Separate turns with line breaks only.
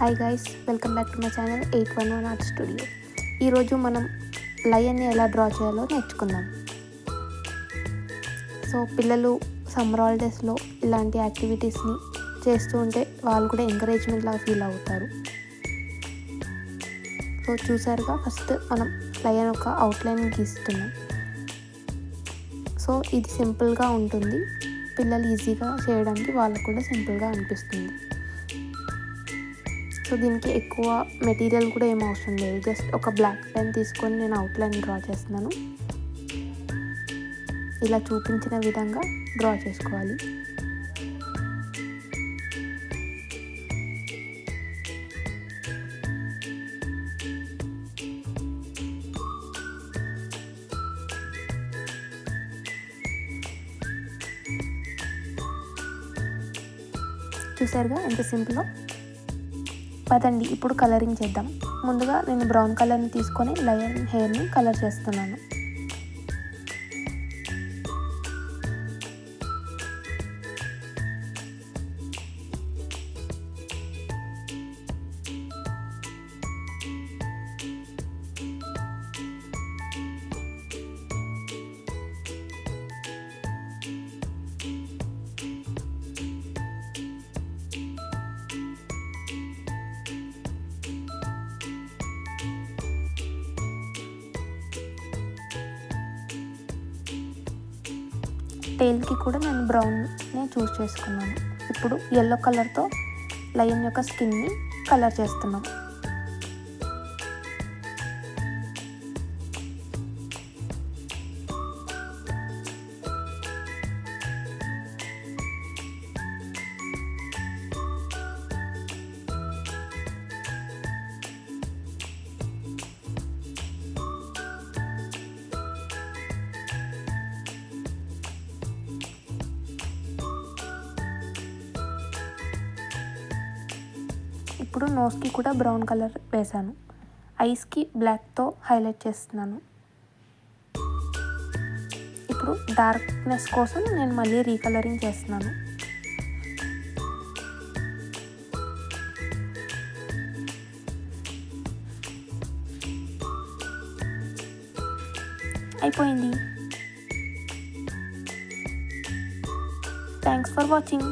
Hi guys, welcome back to my channel 811 art studio. ఈరోజు మనం లయన్ని ఎలా డ్రా చేయాలో నేర్చుకుందాం. సో పిల్లలు సమ్మర్ హాలిడేస్లో ఇలాంటి యాక్టివిటీస్ని చేస్తూ ఉంటే వాళ్ళు కూడా ఎంకరేజ్మెంట్ లాగా ఫీల్ అవుతారు. సో చూసారుగా, ఫస్ట్ మనం లయన్ ఒక అవుట్లైన్ గీస్తున్నాం. సో ఇది సింపుల్గా ఉంటుంది, పిల్లలు ఈజీగా చేయడానికి వాళ్ళకు కూడా సింపుల్గా అనిపిస్తుంది. సో దీనికి ఎక్కువ మెటీరియల్ కూడా ఏం అవసరం లేదు, జస్ట్ ఒక బ్లాక్ పెన్ తీసుకొని నేను అవుట్లైన్ డ్రా చేస్తున్నాను. ఇలా చూపించిన విధంగా డ్రా చేసుకోవాలి. చూసారుగా ఎంత సింపుల్లో. పదండి ఇప్పుడు కలరింగ్ చేద్దాం. ముందుగా నేను బ్రౌన్ కలర్ని తీసుకొని లయన్ హెయిర్ని కలర్ చేస్తున్నాను. టెయిల్కి కూడా నేను బ్రౌన్ని చూస్ చేసుకున్నాను. ఇప్పుడు ఎల్లో కలర్తో లయన్ యొక్క స్కిన్ని కలర్ చేస్తున్నాం. ఇప్పుడు నోస్కి కూడా బ్రౌన్ కలర్ వేసాను. ఐస్కి బ్లాక్తో హైలైట్ చేస్తున్నాను. ఇప్పుడు డార్క్నెస్ కోసం నేను మళ్ళీ రీకలరింగ్ చేస్తున్నాను. అయిపోయింది. Thanks for watching.